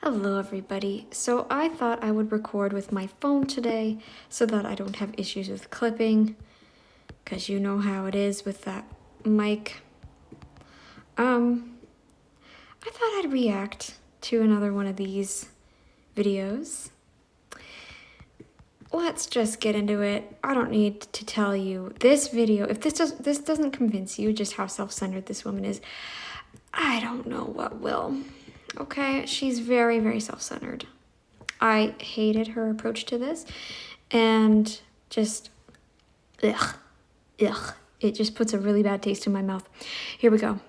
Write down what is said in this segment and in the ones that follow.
Hello everybody. So I thought I would record with my phone today so that I don't have issues with clipping, because you know how it is with that mic. I thought I'd react to another one of these videos. Let's just get into it. I don't need to tell you this video, if this doesn't convince you just how self-centered this woman is, I don't know what will. Okay, she's very, very self-centered. I hated her approach to this, and just, ugh. It just puts a really bad taste in my mouth. Here we go.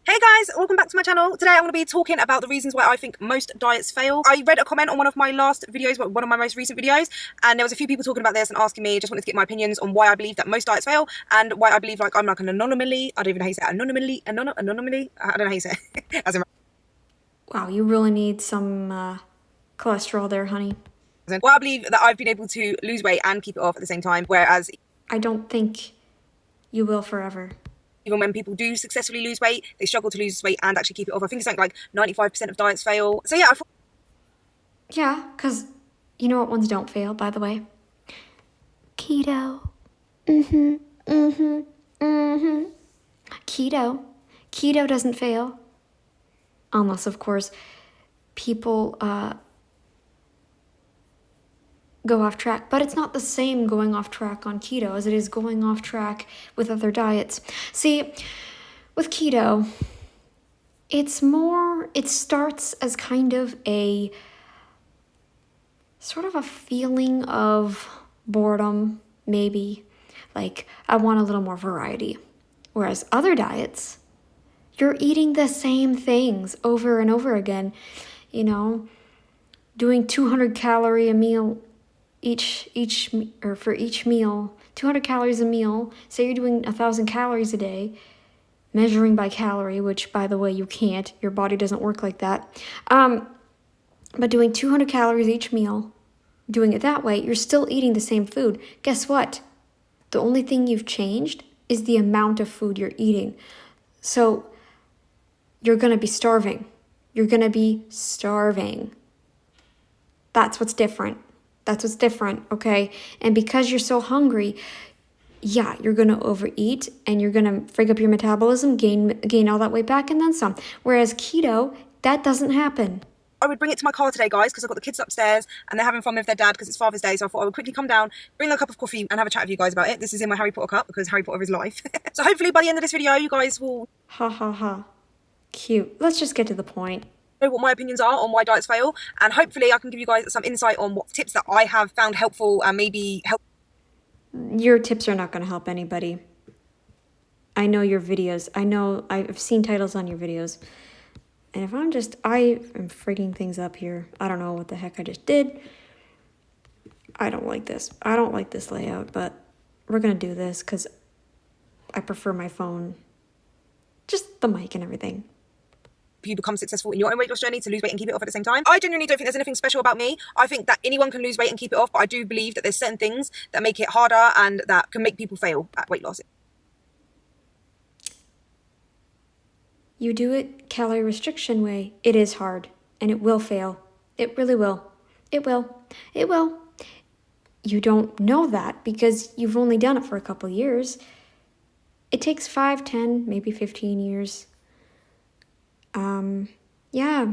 Hey guys, welcome back to my channel. Today I'm going to be talking about the reasons why I think most diets fail. I read a comment on one of my last videos, one of my most recent videos, and there was a few people talking about this and asking me, just wanted to get my opinions on why I believe that most diets fail and why I believe like I'm like an anomaly. I don't even know how you say it. Anomaly. I don't know how you say it. As in, wow, you really need some cholesterol there, honey. why I believe that I've been able to lose weight and keep it off at the same time, whereas I don't think you will forever. even when people do successfully lose weight, they struggle to lose weight and actually keep it off. I think it's something like 95% of diets fail. So yeah, I thought... Yeah, because you know what ones don't fail, by the way? Keto. Keto doesn't fail. Unless, of course, people go off track. But it's not the same going off track on keto as it is going off track with other diets. See, with keto, it starts as kind of a sort of a feeling of boredom, maybe. Like, I want a little more variety. Whereas other diets, you're eating the same things over and over again, you know, doing 200 calorie a meal for each meal, 200 calories a meal. Say you're doing 1,000 calories a day, measuring by calorie, which by the way you can't, your body doesn't work like that. But doing 200 calories each meal, doing it that way, you're still eating the same food. Guess what? The only thing you've changed is the amount of food you're eating. So you're going to be starving. You're going to be starving. That's what's different. That's what's different, okay? And because you're so hungry, yeah, you're going to overeat and you're going to frig up your metabolism, gain all that weight back and then some. Whereas keto, that doesn't happen. I would bring it to my car today, guys, because I've got the kids upstairs and they're having fun with their dad because it's Father's Day. So I thought I would quickly come down, bring a cup of coffee and have a chat with you guys about it. This is in my Harry Potter cup because Harry Potter is life. So hopefully by the end of this video, you guys will... Ha ha ha. Cute. Let's just get to the point. Know what my opinions are on why diets fail. And hopefully I can give you guys some insight on what tips that I have found helpful and maybe help. Your tips are not going to help anybody. I know your videos. I know I've seen titles on your videos. And if I am freaking things up here. I don't know what the heck I just did. I don't like this. I don't like this layout, but we're going to do this because I prefer my phone. Just the mic and everything. You become successful in your own weight loss journey to lose weight and keep it off at the same time. I genuinely don't think there's anything special about me. I think that anyone can lose weight and keep it off, but I do believe that there's certain things that make it harder and that can make people fail at weight loss. You do it calorie restriction way, it is hard, and it will fail. It really will. It will. It will. You don't know that because you've only done it for a couple years. It takes 5, 10, maybe 15 years. Yeah.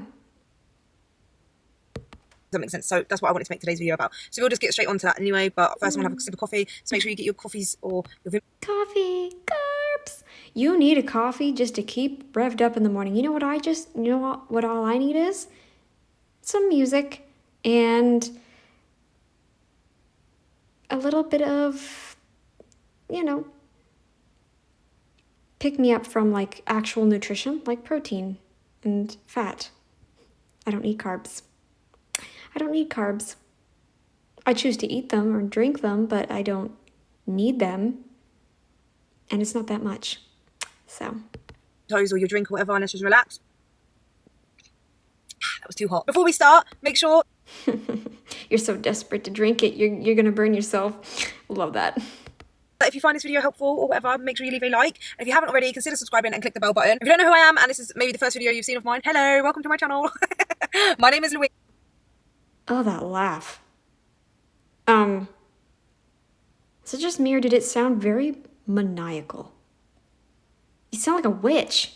That makes sense. So that's what I wanted to make today's video about. So we'll just get straight onto that anyway. But first, I'm gonna have a sip of coffee. So make sure you get your coffees or your coffee carbs. You need a coffee just to keep revved up in the morning. You know what all I need is some music and a little bit of, pick me up from like actual nutrition, like protein and fat. I don't need carbs. I don't need carbs. I choose to eat them or drink them, but I don't need them. And it's not that much. So. Toes or your drink or whatever, and let's just relax. That was too hot. Before we start, make sure... You're so desperate to drink it, you're going to burn yourself. Love that. If you find this video helpful or whatever, make sure you leave a like. And if you haven't already, consider subscribing and click the bell button. If you don't know who I am and this is maybe the first video you've seen of mine, hello, welcome to my channel. My name is Louise. Oh, that laugh. Is it just me or did it sound very maniacal? You sound like a witch.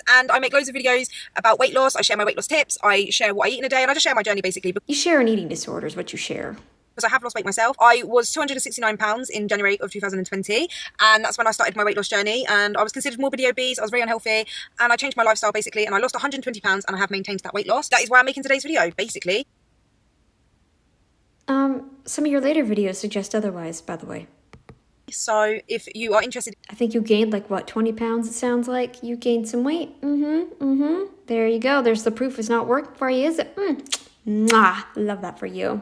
And I make loads of videos about weight loss. I share my weight loss tips. I share what I eat in a day, and I just share my journey basically. You share an eating disorder is what you share. Because I have lost weight myself. I was 269 pounds in January of 2020, and that's when I started my weight loss journey. And I was considered morbidly obese. I was very unhealthy, and I changed my lifestyle basically, and I lost 120 pounds, and I have maintained that weight loss. That is why I'm making today's video, basically. Some of your later videos suggest otherwise, by the way. So if you are interested, I think you gained like what, 20 pounds it sounds like? You gained some weight. There you go. There's the proof it's not working for you, is it? Mwah. Love that for you.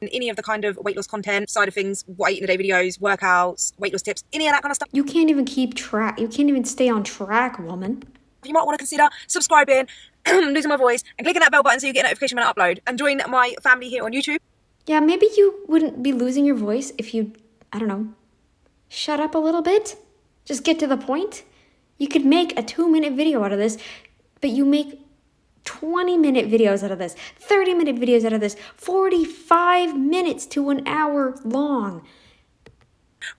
in any of the kind of weight loss content side of things, what I eat in a day videos, workouts, weight loss tips, any of that kind of stuff, You can't even keep track. You can't even stay on track, woman. you might want to consider subscribing, losing my voice, and clicking that bell button so you get a notification when I upload, and join my family here on YouTube. Yeah, maybe you wouldn't be losing your voice if you, I don't know, shut up a little bit. Just get to the point. You could make a 2-minute video out of this, but you make 20-minute videos out of this, 30-minute videos out of this, 45 minutes to an hour long.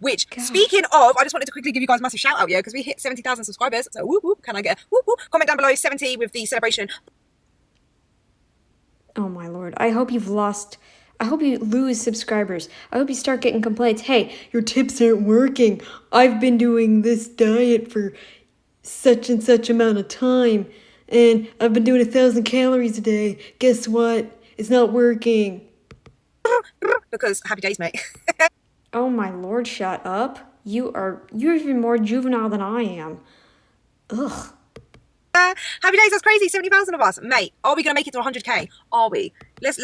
Which, speaking of, I just wanted to quickly give you guys a massive shout out, yeah, because we hit 70,000 subscribers. So, whoop, whoop, can I get a whoop, whoop? Comment down below 70 with the celebration. Oh my lord. I hope you lose subscribers. I hope you start getting complaints. Hey, your tips aren't working. I've been doing this diet for such and such amount of time, and I've been doing 1,000 calories a day. Guess what? It's not working. Because happy days, mate. Oh my lord, shut up. You're even more juvenile than I am. Ugh. Happy days, that's crazy. 70,000 of us. Mate, are we going to make it to 100k? Are we? Let's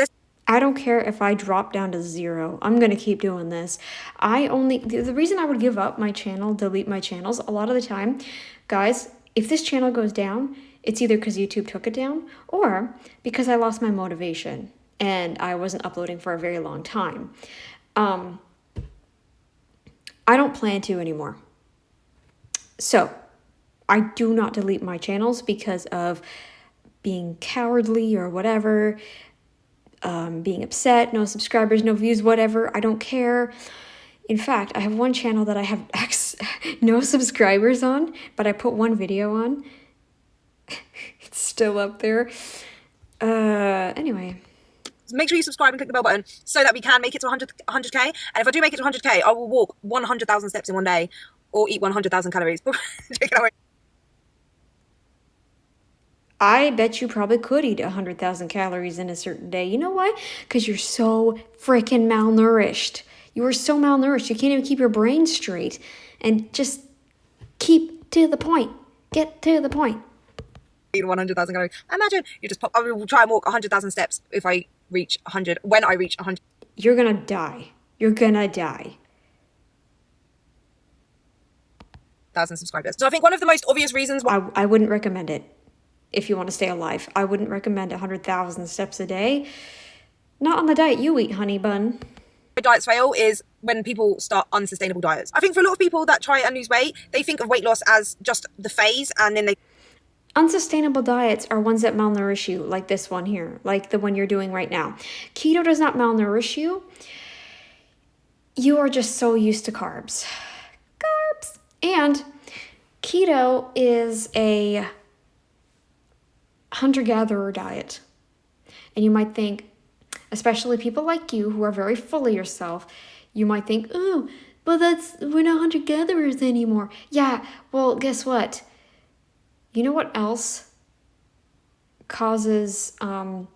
I don't care if I drop down to 0. I'm going to keep doing this. The reason I would give up my channel, delete my channels, a lot of the time, guys, if this channel goes down, it's either because YouTube took it down or because I lost my motivation and I wasn't uploading for a very long time. I don't plan to anymore. So, I do not delete my channels because of being cowardly or whatever, being upset, no subscribers, no views, whatever. I don't care. In fact, I have one channel that I have no subscribers on, but I put one video on. It's still up there. Anyway. make sure you subscribe and click the bell button so that we can make it to 100k. And if I do make it to 100k, I will walk 100,000 steps in one day or eat 100,000 calories. I bet you probably could eat 100,000 calories in a certain day. You know why? Because you're so freaking malnourished. You are so malnourished. You can't even keep your brain straight. And just keep to the point. Get to the point. 100,000 calories. Imagine you just pop. I will try and walk 100,000 steps if I reach 100. When I reach 100, you're gonna die. You're gonna die. 1,000 subscribers. So I think one of the most obvious reasons why I wouldn't recommend it if you want to stay alive. I wouldn't recommend 100,000 steps a day. Not on the diet you eat, honey bun. diets fail is when people start unsustainable diets. I think for a lot of people that try and lose weight, they think of weight loss as just the phase, and then they. Unsustainable diets are ones that malnourish you, like this one here, like the one you're doing right now. Keto does not malnourish you. You are just so used to carbs. Carbs. And keto is a hunter-gatherer diet. And you might think, especially people like you who are very full of yourself, you might think, oh, but we're not hunter-gatherers anymore. Yeah, well, guess what? You know what else causes, you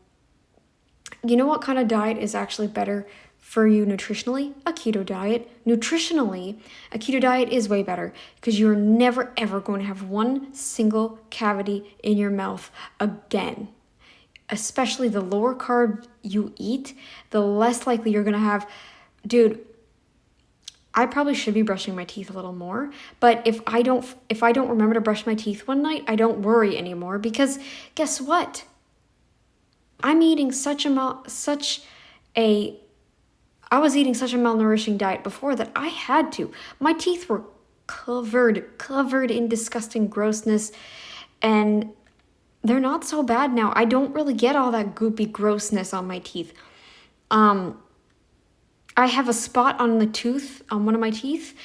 know what kind of diet is actually better for you nutritionally? A keto diet. Nutritionally, a keto diet is way better because you're never ever going to have one single cavity in your mouth again. Especially the lower carb you eat, the less likely you're going to have, dude, I probably should be brushing my teeth a little more, but if I don't remember to brush my teeth one night, I don't worry anymore because guess what? I'm eating I was eating such a malnourishing diet before that I had to. My teeth were covered in disgusting grossness, and they're not so bad now. I don't really get all that goopy grossness on my teeth. I have a spot on the tooth, on one of my teeth,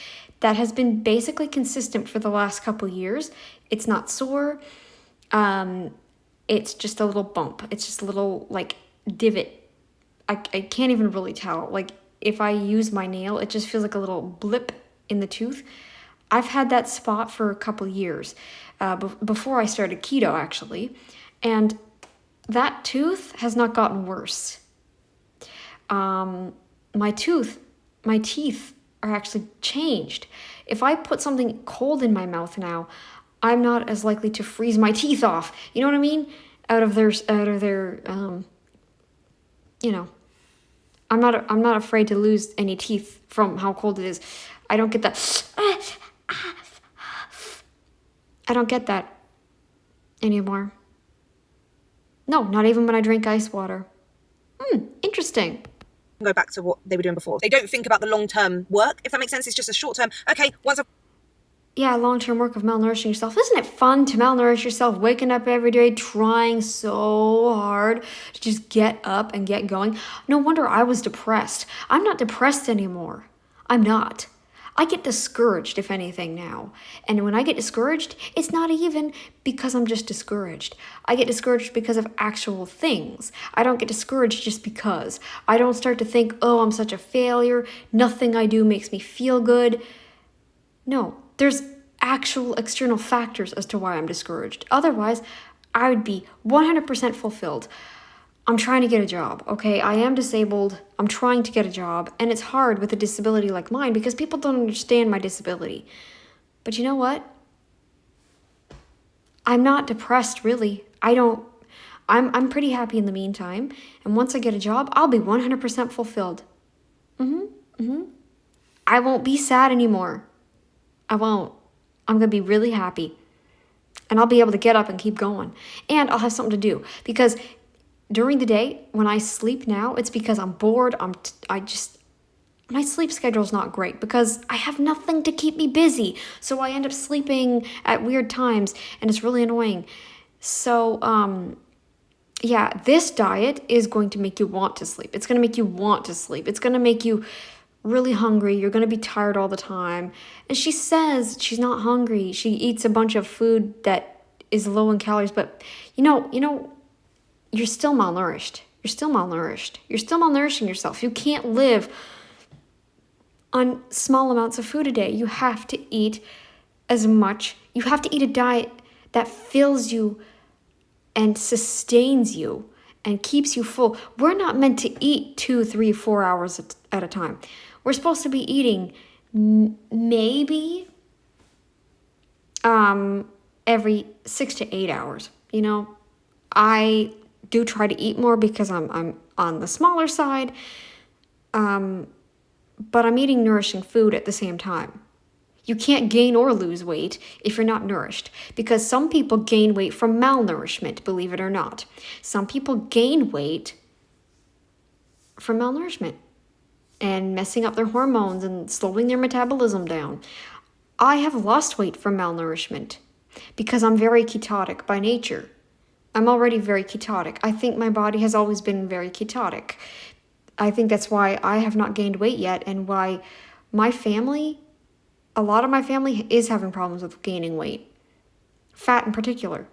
that has been basically consistent for the last couple years. It's not sore. It's just a little bump. It's just a little like divot. I can't even really tell. Like if I use my nail, it just feels like a little blip in the tooth. I've had that spot for a couple years, before I started keto actually, and that tooth has not gotten worse. My teeth are actually changed. If I put something cold in my mouth now, I'm not as likely to freeze my teeth off. You know what I mean? Out of their, you know, I'm not afraid to lose any teeth from how cold it is. I don't get that. I don't get that anymore. No, not even when I drink ice water. Interesting. Go back to what they were doing before. They don't think about the long-term work, if that makes sense. It's just a short-term, okay, once I've Yeah, long-term work of malnourishing yourself. Isn't it fun to malnourish yourself, waking up every day, trying so hard to just get up and get going? No wonder I was depressed. I'm not depressed anymore. I'm not. I get discouraged, if anything, now. And when I get discouraged, it's not even because I'm just discouraged. I get discouraged because of actual things. I don't get discouraged just because. I don't start to think, oh, I'm such a failure. Nothing I do makes me feel good. No, there's actual external factors as to why I'm discouraged. Otherwise, I would be 100% fulfilled. I'm trying to get a job, okay? I am disabled. I'm trying to get a job. And it's hard with a disability like mine because people don't understand my disability. But you know what? I'm not depressed, really. I'm pretty happy in the meantime. And once I get a job, I'll be 100% fulfilled. I won't be sad anymore. I won't. I'm going to be really happy. And I'll be able to get up and keep going. And I'll have something to do. Because during the day, when I sleep now, it's because I'm bored. My sleep schedule's not great because I have nothing to keep me busy. So I end up sleeping at weird times and it's really annoying. So, yeah, this diet is going to make you want to sleep. It's going to make you want to sleep. It's going to make you really hungry. You're going to be tired all the time. And she says she's not hungry. She eats a bunch of food that is low in calories, but you know, you're still malnourished. You're still malnourished. You're still malnourishing yourself. You can't live on small amounts of food a day. You have to eat as much. You have to eat a diet that fills you and sustains you and keeps you full. We're not meant to eat 2, 3, 4 hours at a time. We're supposed to be eating maybe every 6 to 8 hours. You know, I do try to eat more because I'm on the smaller side, but I'm eating nourishing food at the same time. You can't gain or lose weight if you're not nourished, because some people gain weight from malnourishment, believe it or not. Some people gain weight from malnourishment and messing up their hormones and slowing their metabolism down. I have lost weight from malnourishment because I'm very ketotic by nature. I'm already very ketotic. I think my body has always been very ketotic. I think that's why I have not gained weight yet, and why a lot of my family is having problems with gaining weight. Fat in particular.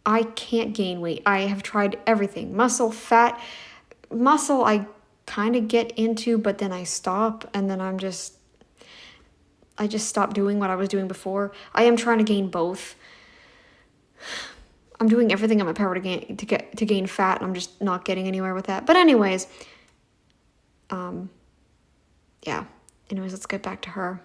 I can't gain weight. I have tried everything. Muscle, fat. Muscle I kind of get into, but then I stop, and then I just stop doing what I was doing before. I am trying to gain both. I'm doing everything in my power to gain fat, and I'm just not getting anywhere with that. But anyways, yeah. Anyways, let's get back to her.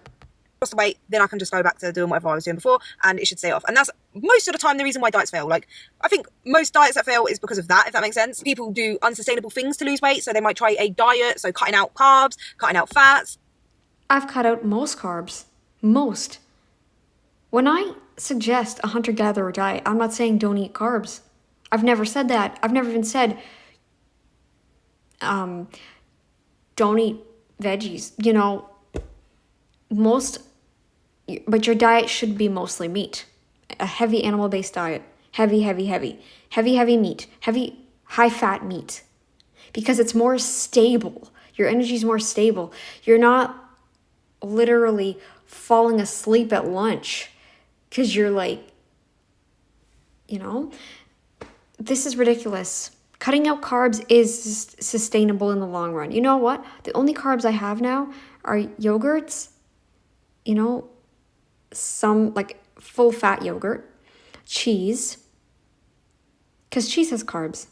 lost the weight, then I can just go back to doing whatever I was doing before, and it should stay off. And that's most of the time the reason why diets fail. Like, I think most diets that fail is because of that, if that makes sense. People do unsustainable things to lose weight, so they might try a diet, so cutting out carbs, cutting out fats. I've cut out most carbs. Most. When I suggest a hunter-gatherer diet, I'm not saying don't eat carbs. I've never said that. I've never even said don't eat veggies. You know, but your diet should be mostly meat. A heavy animal-based diet. Heavy, heavy, heavy. Heavy, heavy meat. Heavy, high fat meat. Because it's more stable. Your energy is more stable. You're not literally falling asleep at lunch because you're like, this is ridiculous. Cutting out carbs is sustainable in the long run. You know what? The only carbs I have now are yogurts, some like full fat yogurt, cheese, because cheese has carbs,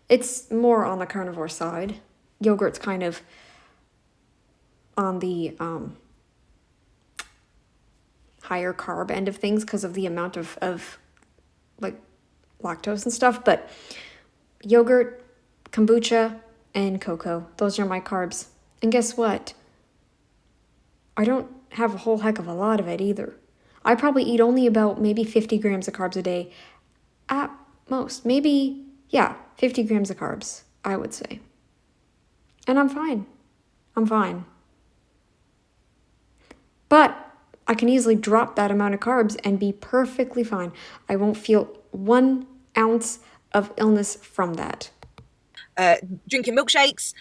it's more on the carnivore side. Yogurt's kind of on the higher carb end of things because of the amount of like lactose and stuff, but yogurt, kombucha, and cocoa, those are my carbs. And guess what? I don't have a whole heck of a lot of it either. I probably eat only about maybe 50 grams of carbs a day at most. Maybe, 50 grams of carbs, I would say. And I'm fine. But I can easily drop that amount of carbs and be perfectly fine. I won't feel 1 ounce of illness from that. Drinking milkshakes,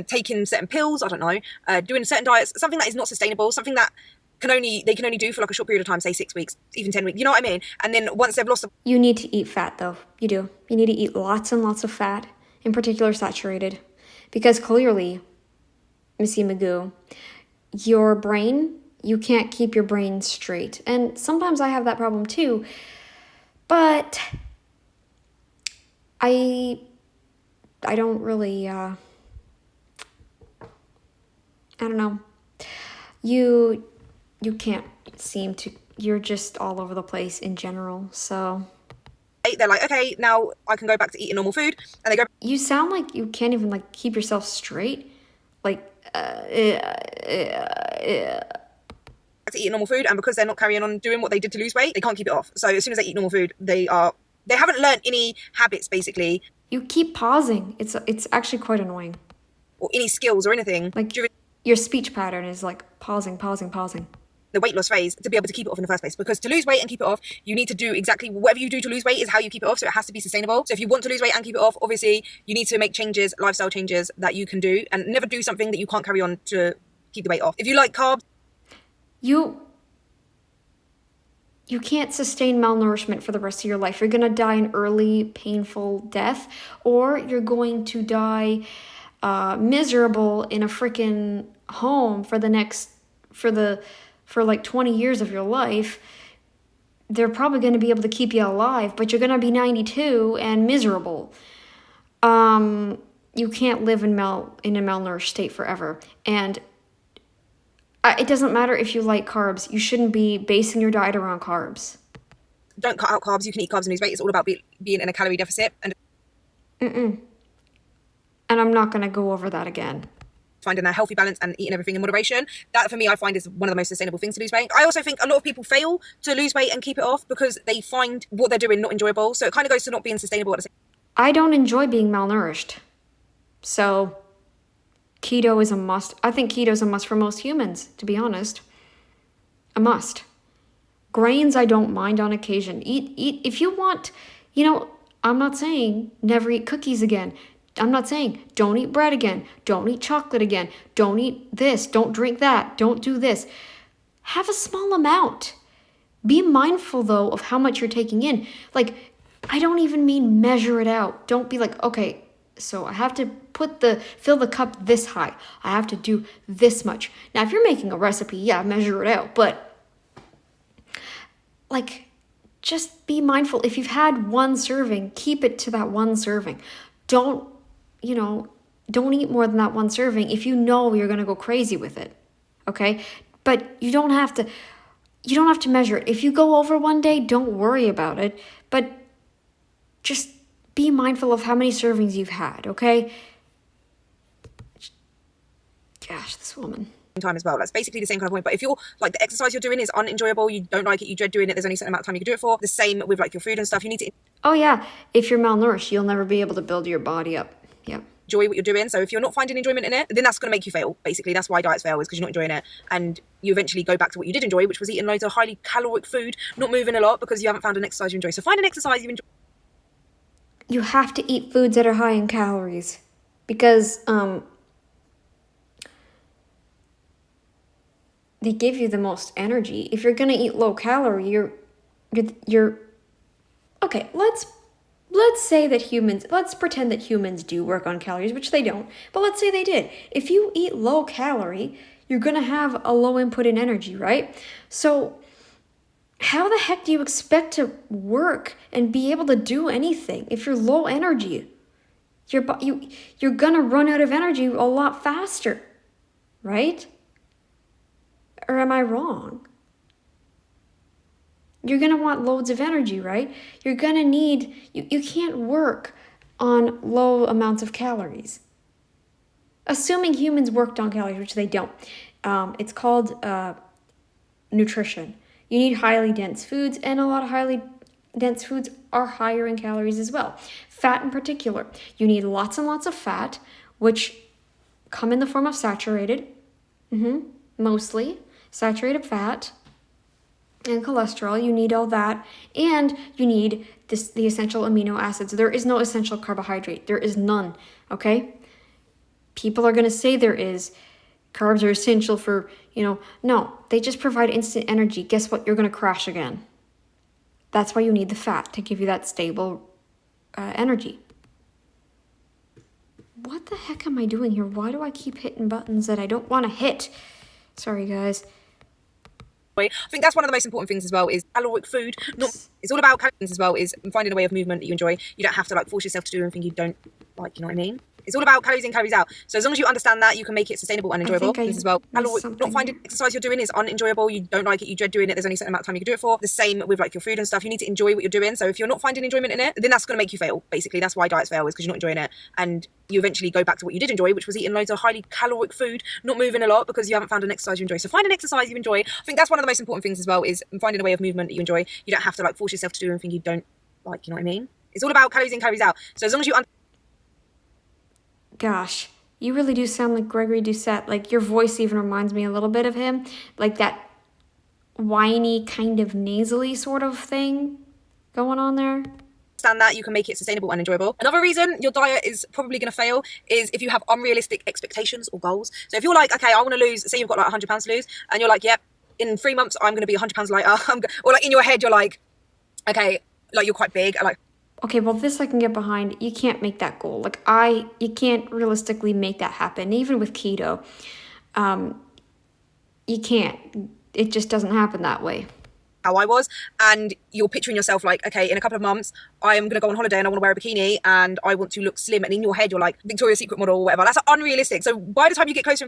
taking certain pills, I don't know, doing certain diets, something that is not sustainable, something that they can only do for like a short period of time, say 6 weeks, even 10 weeks, you know what I mean? And then once they've lost You need to eat fat though, you do. You need to eat lots and lots of fat, in particular saturated. Because clearly, Missy Magoo, your brain, you can't keep your brain straight. And sometimes I have that problem too, but I don't really, I don't know. You can't seem to, you're just all over the place in general, so. they're like, okay, now I can go back to eating normal food, and they go. You sound like you can't even like keep yourself straight, like, to eat normal food, and because they're not carrying on doing what they did to lose weight, they can't keep it off. So as soon as they eat normal food, they haven't learned any habits basically. You keep pausing. It's actually quite annoying. Or any skills or anything Like during your speech pattern is like pausing. the weight loss phase to be able to keep it off in the first place. Because to lose weight and keep it off, you need to do exactly whatever you do to lose weight is how you keep it off. So it has to be sustainable. So if you want to lose weight and keep it off, obviously you need to make changes, lifestyle changes that you can do, and never do something that you can't carry on to keep the weight off. If you like carbs, You can't sustain malnourishment for the rest of your life. You're going to die an early, painful death, or you're going to die miserable in a freaking home for like 20 years of your life. They're probably going to be able to keep you alive, but you're going to be 92 and miserable. You can't live in a malnourished state forever. And it doesn't matter if you like carbs. You shouldn't be basing your diet around carbs. don't cut out carbs. You can eat carbs and lose weight. It's all about being in a calorie deficit and And I'm not going to go over that again. finding a healthy balance and eating everything in moderation. That for me, I find is one of the most sustainable things to lose weight. I also think a lot of people fail to lose weight and keep it off because they find what they're doing not enjoyable. So it kind of goes to not being sustainable at the same. I don't enjoy being malnourished. So keto is a must. I think keto is a must for most humans, to be honest. A must. Grains I don't mind on occasion. Eat if you want, I'm not saying never eat cookies again. I'm not saying don't eat bread again. Don't eat chocolate again. Don't eat this. Don't drink that. Don't do this. Have a small amount. Be mindful, though, of how much you're taking in. Like, I don't even mean measure it out. Don't be like, okay, so I have to fill the cup this high. I have to do this much. Now, if you're making a recipe, yeah, measure it out. But, like, just be mindful. If you've had one serving, keep it to that one serving. Don't eat more than that one serving if you know you're going to go crazy with it. Okay? But you don't have to measure it. If you go over one day, don't worry about it. But just be mindful of how many servings you've had, okay? Gosh, this woman. Time as well. That's basically the same kind of point. But if you're like the exercise you're doing is unenjoyable, you don't like it, you dread doing it, there's only a certain amount of time you can do it for. The same with like your food and stuff. You need to. Oh yeah, if you're malnourished, you'll never be able to build your body up. Yep. enjoy what you're doing. So if you're not finding enjoyment in it, then that's going to make you fail. Basically, that's why diets fail, is because you're not enjoying it, and you eventually go back to what you did enjoy, which was eating loads of highly caloric food, not moving a lot because you haven't found an exercise you enjoy. So find an exercise you enjoy. You have to eat foods that are high in calories because they give you the most energy. If you're gonna eat low calorie, you're okay. Let's say that let's pretend that humans do work on calories, which they don't. But let's say they did. If you eat low calorie, you're gonna have a low input in energy, right? So how the heck do you expect to work and be able to do anything if you're low energy? You're gonna run out of energy a lot faster, right? Or am I wrong? You're gonna want loads of energy, right? You're gonna need, you can't work on low amounts of calories. Assuming humans worked on calories, which they don't. It's called nutrition. You need highly dense foods, and a lot of highly dense foods are higher in calories as well. Fat in particular. You need lots and lots of fat, which come in the form of saturated, mostly saturated fat and cholesterol. You need all that, and you need the essential amino acids. There is no essential carbohydrate. There is none, okay? People are going to say there is. Carbs are essential for, no, they just provide instant energy. Guess what? You're going to crash again. That's why you need the fat, to give you that stable energy. What the heck am I doing here? Why do I keep hitting buttons that I don't want to hit? Sorry, guys. I think that's one of the most important things as well, is caloric food. It's all about calories as well, is finding a way of movement that you enjoy. You don't have to force yourself to do anything you don't like, you know what I mean? It's all about calories in, calories out. So as long as you understand that, you can make it sustainable and enjoyable as well. Not finding exercise you're doing is unenjoyable. You don't like it, you dread doing it. There's only a certain amount of time you can do it for. The same with your food and stuff. You need to enjoy what you're doing. So if you're not finding enjoyment in it, then that's going to make you fail. Basically, that's why diets fail, is because you're not enjoying it, and you eventually go back to what you did enjoy, which was eating loads of highly caloric food, not moving a lot because you haven't found an exercise you enjoy. So find an exercise you enjoy. I think that's one of the most important things as well, is finding a way of movement that you enjoy. You don't have to force yourself to do anything you don't like, you know what I mean? It's all about calories in, calories out. So as long as you Gosh, you really do sound like Gregory Doucette. Your voice even reminds me a little bit of him. That whiny, kind of nasally sort of thing going on there. Understand that, you can make it sustainable and enjoyable. Another reason your diet is probably going to fail is if you have unrealistic expectations or goals. So if you're like, okay, I want to lose, say you've got 100 pounds to lose, and you're like, yep, in 3 months I'm going to be 100 pounds lighter. Or in your head you're like, okay, you're quite big, okay, well, this I can get behind. You can't make that goal. You can't realistically make that happen. Even with keto, you can't. It just doesn't happen that way. How I was, and you're picturing yourself okay, in a couple of months I am going to go on holiday and I want to wear a bikini and I want to look slim, and in your head you're like Victoria's Secret model or whatever. That's unrealistic. So by the time you get closer,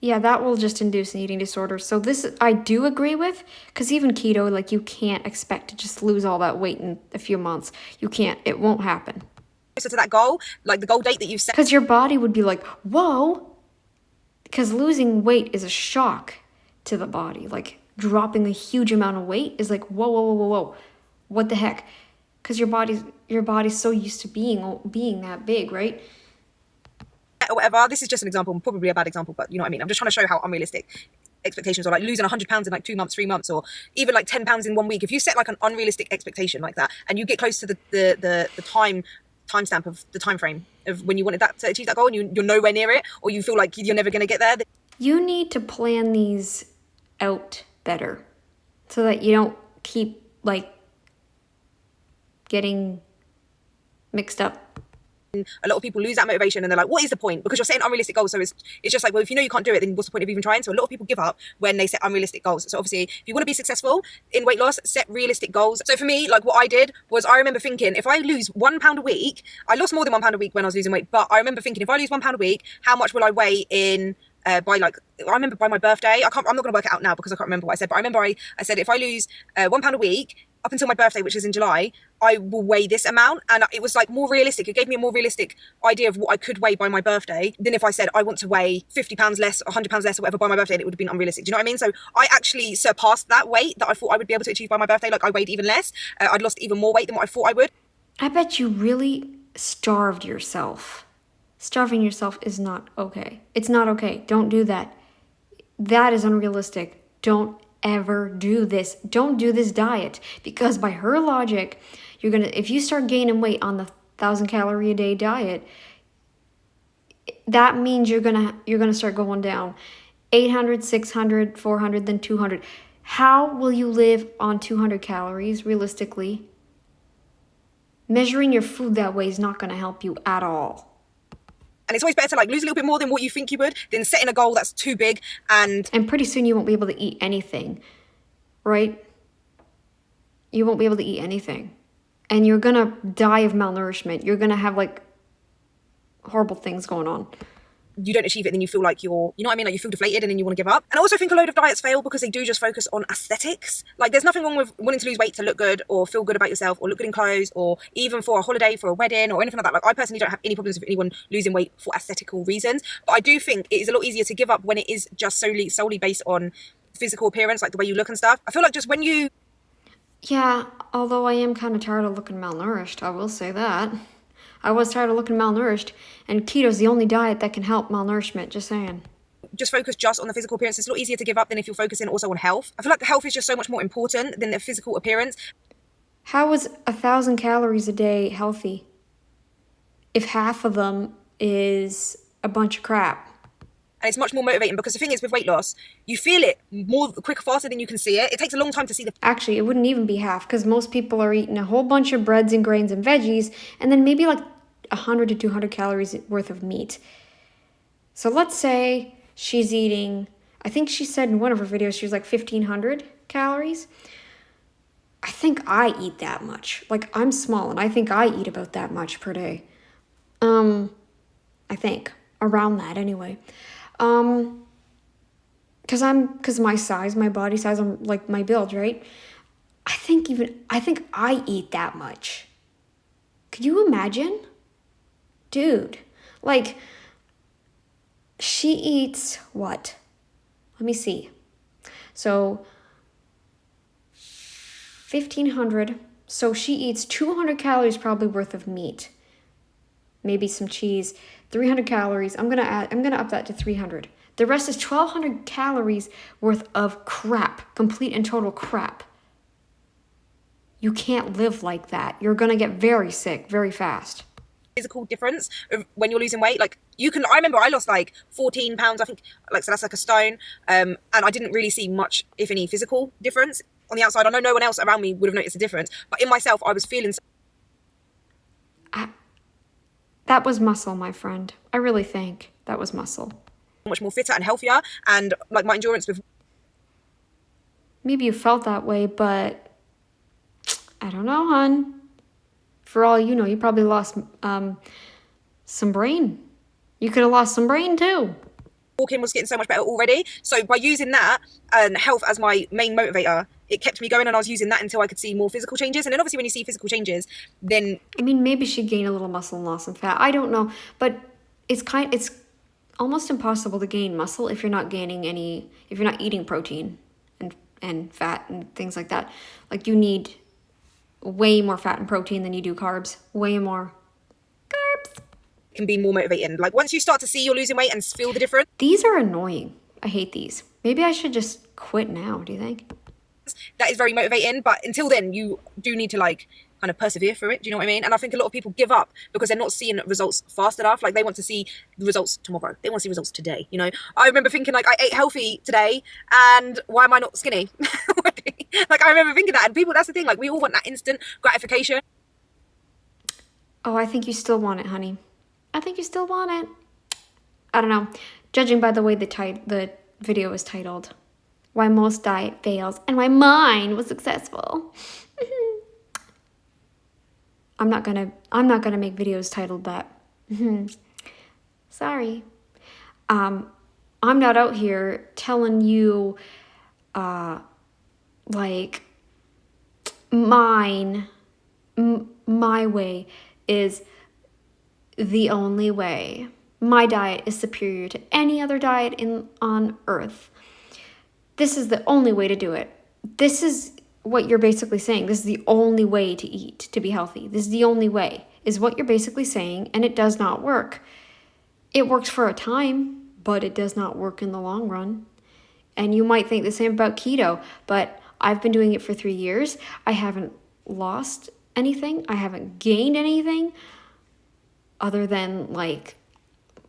yeah, that will just induce an eating disorder. So this I do agree with, because even keto, you can't expect to just lose all that weight in a few months. You can't. It won't happen. Closer to that goal, the goal date that you've set. Because your body would be like, whoa. Because losing weight is a shock to the body. Dropping a huge amount of weight is whoa. What the heck? Because your body's so used to being that big, right? Or whatever. This is just an example, probably a bad example, but you know what I mean. I'm just trying to show how unrealistic expectations are. Losing 100 pounds in 2 months, 3 months, or even 10 pounds in 1 week. If you set an unrealistic expectation like that, and you get close to the timestamp of the time frame of when you wanted that to achieve that goal, and you're nowhere near it, or you feel like you're never going to get there, you need to plan these out better so that you don't keep getting mixed up. A lot of people lose that motivation and they're like, what is the point? Because you're setting unrealistic goals. So it's just well, if you know you can't do it, then what's the point of even trying? So a lot of people give up when they set unrealistic goals. So obviously, if you want to be successful in weight loss, set realistic goals. So for me, what I did was, I remember thinking, if I lose £1 a week, I lost more than £1 a week when I was losing weight, but I remember thinking, if I lose £1 a week, how much will I weigh in I remember by my birthday, I'm not going to work it out now because I can't remember what I said, but I remember I said, if I lose £1 a week up until my birthday, which is in July, I will weigh this amount. And it was more realistic. It gave me a more realistic idea of what I could weigh by my birthday than if I said I want to weigh 50 pounds less, 100 pounds less or whatever by my birthday, and it would have been unrealistic. Do you know what I mean? So I actually surpassed that weight that I thought I would be able to achieve by my birthday. I weighed even less. I'd lost even more weight than what I thought I would. I bet you really starved yourself Starving yourself is not okay. It's not okay. Don't do that. That is unrealistic. Don't ever do this. Don't do this diet, because by her logic, if you start gaining weight on the 1,000 calorie a day diet, that means you're gonna start going down 800, 600, 400, then 200. How will you live on 200 calories realistically? Measuring your food that way is not going to help you at all. And it's always better to like lose a little bit more than what you think you would than setting a goal that's too big. And pretty soon you won't be able to eat anything, right? You won't be able to eat anything. And you're going to die of malnourishment. You're going to have like horrible things going on. You don't achieve it, then you feel like you know what I mean? Like you feel deflated and then you want to give up. And I also think a load of diets fail because they do just focus on aesthetics. Like there's nothing wrong with wanting to lose weight to look good or feel good about yourself or look good in clothes or even for a holiday, for a wedding or anything like that. Like I personally don't have any problems with anyone losing weight for aesthetical reasons. But I do think it is a lot easier to give up when it is just solely based on physical appearance, like the way you look and stuff. I feel like just when you... Yeah, although I am kind of tired of looking malnourished, I will say that. I was tired of looking malnourished, and keto's the only diet that can help malnourishment, just saying. Just focus just on the physical appearance. It's a lot easier to give up than if you're focusing also on health. I feel like health is just so much more important than the physical appearance. How is 1,000 calories a day healthy if half of them is a bunch of crap? And it's much more motivating because the thing is with weight loss, you feel it more quicker, faster than you can see it. It takes a long time to see the... Actually, it wouldn't even be half, because most people are eating a whole bunch of breads and grains and veggies, and then maybe like 100 to 200 calories worth of meat. So let's say she's eating, I think she said in one of her videos she was like 1,500 calories. I think I eat that much. Like, I'm small and I think I eat about that much per day. I think around that anyway. Because my size, my body size, I'm like my build, right? I think I eat that much. Could you imagine? Dude, like, she eats what? Let me see. So 1,500. So she eats 200 calories probably worth of meat. Maybe some cheese. 300 calories. I'm gonna up that to 300. The rest is 1,200 calories worth of crap. Complete and total crap. You can't live like that. You're gonna get very sick very fast. Physical difference of when you're losing weight. Like I remember I lost like 14 pounds, I think, like, so that's like a stone. And I didn't really see much, if any, physical difference on the outside. I know no one else around me would have noticed a difference, but in myself, I was feeling that was muscle, my friend. I really think that was muscle. much more fitter and healthier, and like my endurance with... Maybe you felt that way, but I don't know, hon. For all you know, you probably lost some brain. You could have lost some brain too. Walking was getting so much better already. So by using that and health as my main motivator, it kept me going, and I was using that until I could see more physical changes. And then obviously when you see physical changes, then... I mean, maybe she gained a little muscle and lost some fat. I don't know. But it's almost impossible to gain muscle if you're not eating protein and fat and things like that. Like, you need way more fat and protein than you do carbs. Way more carbs. Can be more motivating. Like once you start to see you're losing weight and feel the difference. These are annoying. I hate these. Maybe I should just quit now, do you think? That is very motivating, but until then you do need to like kind of persevere through it. Do you know what I mean? And I think a lot of people give up because they're not seeing results fast enough. Like they want to see the results tomorrow. They want to see results today. You know, I remember thinking like, I ate healthy today and why am I not skinny? Like I remember thinking that, and people, that's the thing, like we all want that instant gratification. Oh, I think you still want it, honey. I think you still want it. I don't know. Judging by the way the video is titled, Why Most Diet Fails and Why Mine Was Successful. I'm not gonna make videos titled that. Sorry. I'm not out here telling you like my way is the only way. My diet is superior to any other diet on earth. This is the only way to do it. This is what you're basically saying. This is the only way to eat, to be healthy. This is the only way, is what you're basically saying, and it does not work. It works for a time, but it does not work in the long run. And you might think the same about keto, but I've been doing it for 3 years. I haven't lost anything. I haven't gained anything other than like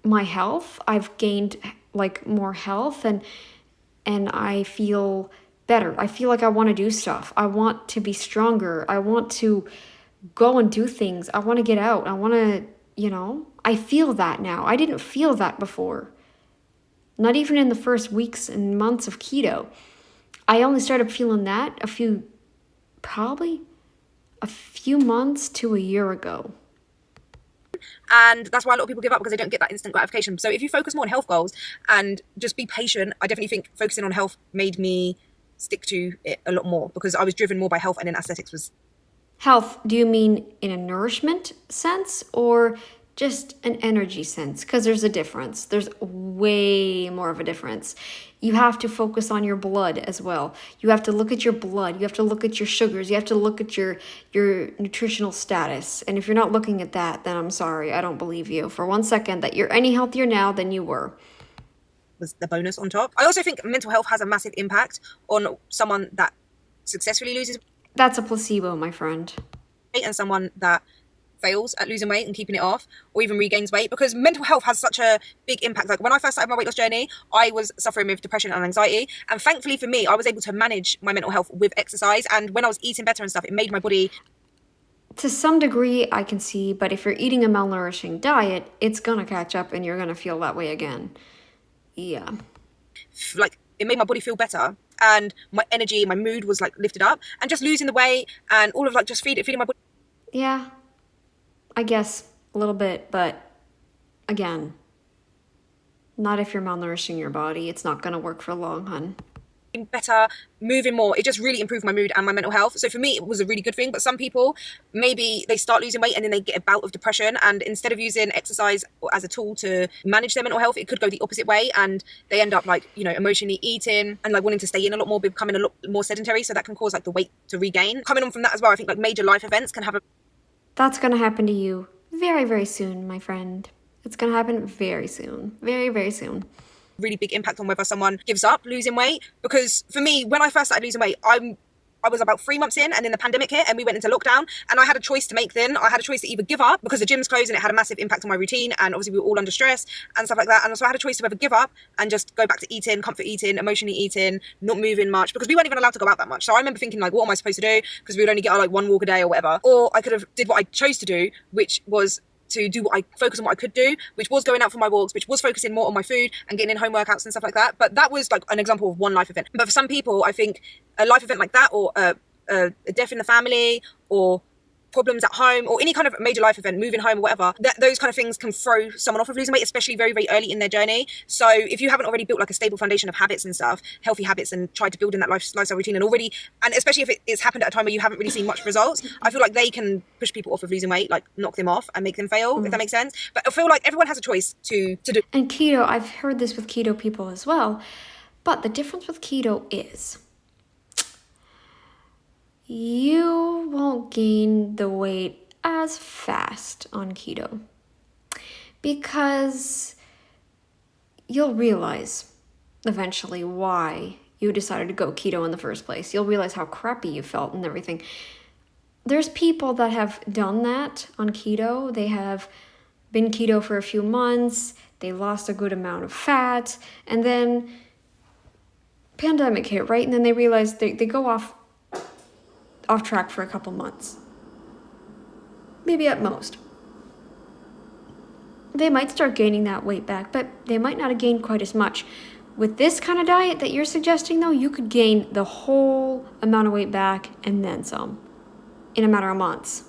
my health. I've gained like more health and I feel better. I feel like I want to do stuff. I want to be stronger. I want to go and do things. I want to get out. I want to, I feel that now. I didn't feel that before. Not even in the first weeks and months of keto. I only started feeling that probably a few months to a year ago. And that's why a lot of people give up, because they don't get that instant gratification. So if you focus more on health goals and just be patient, I definitely think focusing on health made me stick to it a lot more, because I was driven more by health, and then aesthetics was... Health, do you mean in a nourishment sense or just an energy sense? Because there's a difference. There's way more of a difference. You have to focus on your blood as well. You have to look at your blood. You have to look at your sugars. You have to look at your nutritional status. And if you're not looking at that, then I'm sorry. I don't believe you for 1 second that you're any healthier now than you were. Was the bonus on top. I also think mental health has a massive impact on someone that successfully loses weight. That's a placebo, my friend. And someone that fails at losing weight and keeping it off, or even regains weight, because mental health has such a big impact. Like when I first started my weight loss journey, I was suffering with depression and anxiety, and thankfully for me, I was able to manage my mental health with exercise. And when I was eating better and stuff, it made my body... To some degree, I can see, but if you're eating a malnourishing diet, it's gonna catch up and you're gonna feel that way again. Yeah. Like, it made my body feel better, and my energy, my mood was like lifted up, and just losing the weight and all of like just feeding my body. Yeah, I guess a little bit, but again, not if you're malnourishing your body. It's not gonna work for long, hun. Better, moving more, it just really improved my mood and my mental health. So for me, it was a really good thing. But some people, maybe they start losing weight and then they get a bout of depression, and instead of using exercise as a tool to manage their mental health, it could go the opposite way, and they end up like, emotionally eating and like wanting to stay in a lot more, becoming a lot more sedentary. So that can cause like the weight to regain. Coming on from that as well, I think like major life events can have a... That's gonna happen to you very, very soon, my friend. It's gonna happen very soon. Very, very soon. Really big impact on whether someone gives up losing weight. Because for me, when I first started losing weight, I was about 3 months in, and then the pandemic hit and we went into lockdown, and I had a choice to make then. I had a choice to either give up, because the gym's closed and it had a massive impact on my routine, and obviously we were all under stress and stuff like that. And so I had a choice to whether give up and just go back to eating, comfort eating, emotionally eating, not moving much, because we weren't even allowed to go out that much. So I remember thinking like, what am I supposed to do? Because we would only get like 1 walk a day or whatever. Or I could have did what I chose to do, which was to do what I focus on what I could do, which was going out for my walks, which was focusing more on my food and getting in home workouts and stuff like that. But that was like an example of one life event. But for some people, I think a life event like that, or a death in the family, or problems at home, or any kind of major life event, moving home or whatever, those kind of things can throw someone off of losing weight, especially very, very early in their journey. So if you haven't already built like a stable foundation of habits and stuff, healthy habits, and tried to build in that lifestyle routine, and especially if it's happened at a time where you haven't really seen much results, I feel like they can push people off of losing weight, like knock them off and make them fail, if that makes sense. But I feel like everyone has a choice to do. And keto, I've heard this with keto people as well, but the difference with keto is you won't gain the weight as fast on keto, because you'll realize eventually why you decided to go keto in the first place. You'll realize how crappy you felt and everything. There's people that have done that on keto. They have been keto for a few months, they lost a good amount of fat, and then pandemic hit, right? And then they realize they go off track for a couple months. Maybe at most. They might start gaining that weight back, but they might not have gained quite as much. With this kind of diet that you're suggesting, though, you could gain the whole amount of weight back and then some in a matter of months.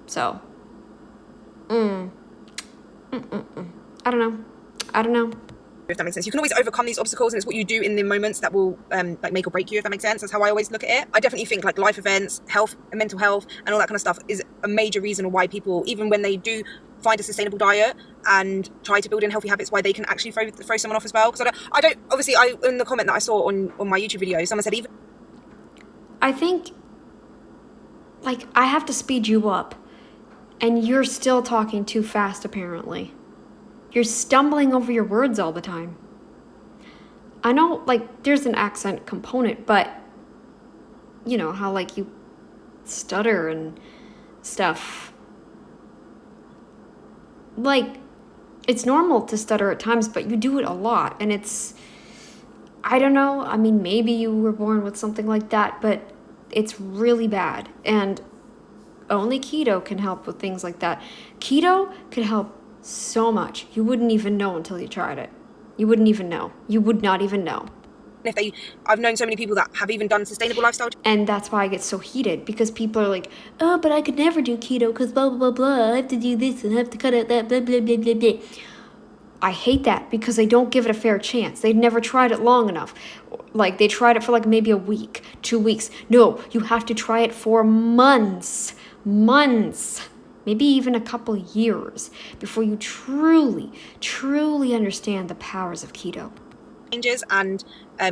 So, I don't know. If that makes sense. You can always overcome these obstacles, and it's what you do in the moments that will like make or break you, if that makes sense. That's how I always look at it. I definitely think like life events, health and mental health and all that kind of stuff is a major reason why people, even when they do find a sustainable diet and try to build in healthy habits, why they can actually throw someone off as well. Because I don't obviously, in the comment that I saw on my YouTube video, someone said even... I think like I have to speed you up and you're still talking too fast apparently. You're stumbling over your words all the time. I know, like, there's an accent component, but you know how, like, you stutter and stuff. Like, it's normal to stutter at times, but you do it a lot, and it's, I don't know, I mean, maybe you were born with something like that, but it's really bad, and only keto can help with things like that. Keto could help so much. You wouldn't even know until you tried it. You wouldn't even know. You would not even know. If I've known so many people that have even done sustainable lifestyle. And that's why I get so heated, because people are like, oh, but I could never do keto because blah, blah, blah, blah. I have to do this and I have to cut out that, blah, blah, blah, blah, blah. I hate that because they don't give it a fair chance. They've never tried it long enough. Like, they tried it for like maybe a week, 2 weeks. No, you have to try it for months, maybe even a couple years before you truly, truly understand the powers of keto. Changes and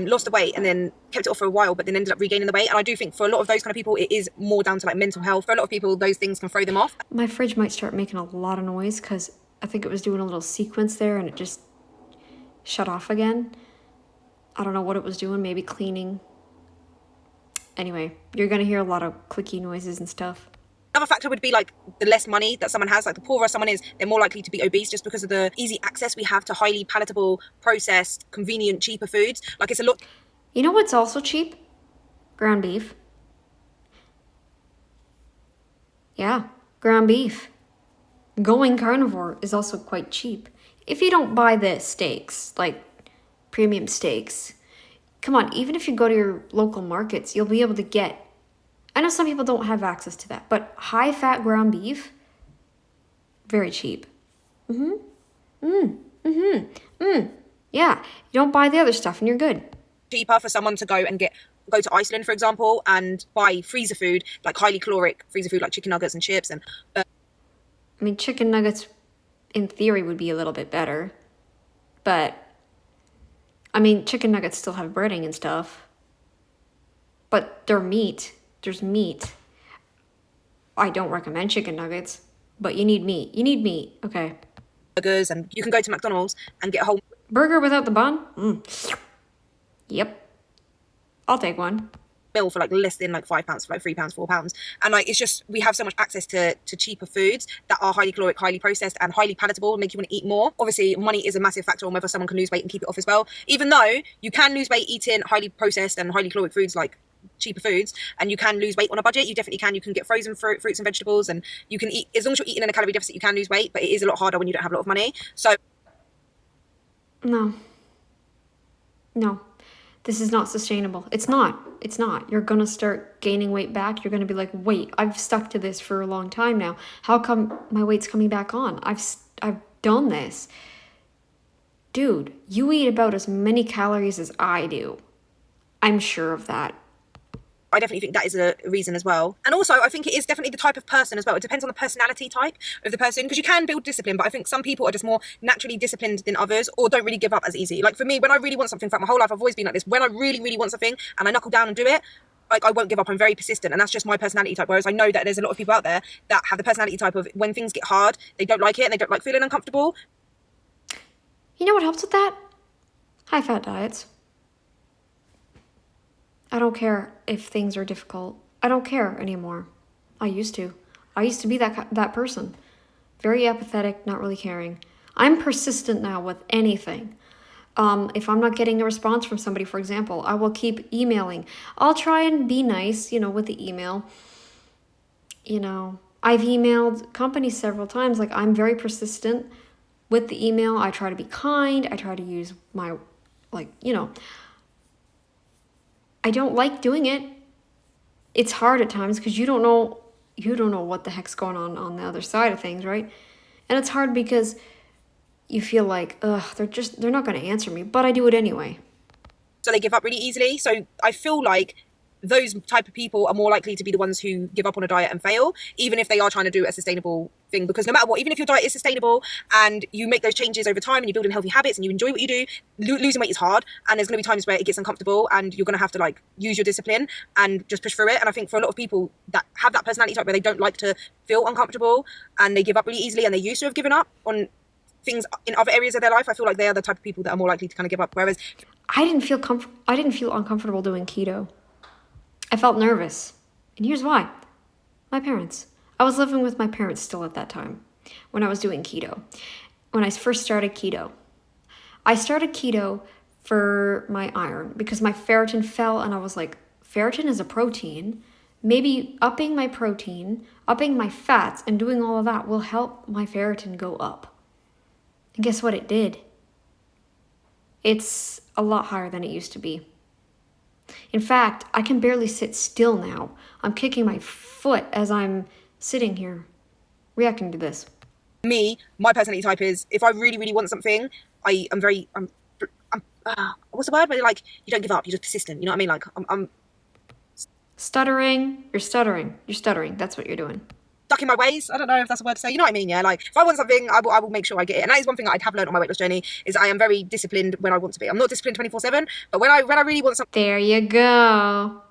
lost the weight and then kept it off for a while, but then ended up regaining the weight. And I do think for a lot of those kind of people, it is more down to like mental health. For a lot of people, those things can throw them off. My fridge might start making a lot of noise because I think it was doing a little sequence there and it just shut off again. I don't know what it was doing, maybe cleaning. Anyway, you're gonna hear a lot of clicky noises and stuff. Another factor would be like the less money that someone has, like the poorer someone is, they're more likely to be obese just because of the easy access we have to highly palatable, processed, convenient, cheaper foods. Like, it's a lot. You know what's also cheap? Ground beef. Yeah, ground beef. Going carnivore is also quite cheap. If you don't buy the steaks, like premium steaks, come on, even if you go to your local markets, you'll be able to get, I know some people don't have access to that, but high fat ground beef, very cheap. Yeah, you don't buy the other stuff and you're good. Cheaper for someone to go to Iceland, for example, and buy freezer food, like highly caloric freezer food, like chicken nuggets and chips. And I mean, chicken nuggets, in theory, would be a little bit better. But, I mean, chicken nuggets still have breading and stuff. But they're meat. There's meat. I don't recommend chicken nuggets, but you need meat. You need meat, okay. burgers, and you can go to McDonald's and get a whole Burger without the bun? Yep. I'll take one. meal for like less than like £5, for like £3, £4. And like, it's just, we have so much access to cheaper foods that are highly caloric, highly processed, and highly palatable, and make you want to eat more. Obviously, money is a massive factor on whether someone can lose weight and keep it off as well. Even though you can lose weight eating highly processed and highly caloric foods like cheaper foods, and you can lose weight on a budget. You definitely can. You can get frozen fruits and vegetables, and you can eat, as long as you're eating in a calorie deficit, you can lose weight, but it is a lot harder when you don't have a lot of money. So No. This is not sustainable. It's not. You're gonna start gaining weight back. You're gonna be like, wait, I've stuck to this for a long time now. How come my weight's coming back on? I've done this. Dude, you eat about as many calories as I do. I'm sure of that. I definitely think that is a reason as well. And also, I think it is definitely the type of person as well. It depends on the personality type of the person, because you can build discipline, but I think some people are just more naturally disciplined than others, or don't really give up as easy. Like for me, when I really want something, throughout my whole life, I've always been like this. When I really, really want something and I knuckle down and do it, like, I won't give up. I'm very persistent, and that's just my personality type. Whereas I know that there's a lot of people out there that have the personality type of, when things get hard, they don't like it and they don't like feeling uncomfortable. You know what helps with that? High-fat diets. I don't care if things are difficult. I don't care anymore. I used to. I used to be that person. Very apathetic, not really caring. I'm persistent now with anything. If I'm not getting a response from somebody, for example, I will keep emailing. I'll try and be nice, with the email. I've emailed companies several times. Like, I'm very persistent with the email. I try to be kind. I try to use my, I don't like doing it. It's hard at times because you don't know what the heck's going on the other side of things, right? And it's hard because you feel like, they're not going to answer me, but I do it anyway. So they give up really easily. So I feel like those type of people are more likely to be the ones who give up on a diet and fail, even if they are trying to do a sustainable thing. Because no matter what, even if your diet is sustainable and you make those changes over time and you're building healthy habits and you enjoy what you do, losing weight is hard, and there's going to be times where it gets uncomfortable and you're going to have to use your discipline and just push through it. And I think for a lot of people that have that personality type where they don't like to feel uncomfortable and they give up really easily, and they used to have given up on things in other areas of their life, I feel like they are the type of people that are more likely to kind of give up. Whereas I didn't feel uncomfortable doing keto. I felt nervous. And here's why. My parents. I was living with my parents still at that time when I was doing keto. When I first started keto. I started keto for my iron because my ferritin fell, and I was like, ferritin is a protein. Maybe upping my protein, upping my fats, and doing all of that will help my ferritin go up. And guess what it did? It's a lot higher than it used to be. In fact, I can barely sit still now. I'm kicking my foot as I'm sitting here reacting to this. me, my personality type is, if I really, really want something, I'm what's the word? But like, you don't give up, you're just persistent. You know what I mean? Like, I'm Stuttering, you're stuttering. You're stuttering. That's what you're doing. stuck in my ways. I don't know if that's a word to say. You know what I mean? Yeah. Like, if I want something, I will make sure I get it. And that is one thing that I have learned on my weight loss journey, is I am very disciplined when I want to be. I'm not disciplined 24/7, but when I really want something. There you go.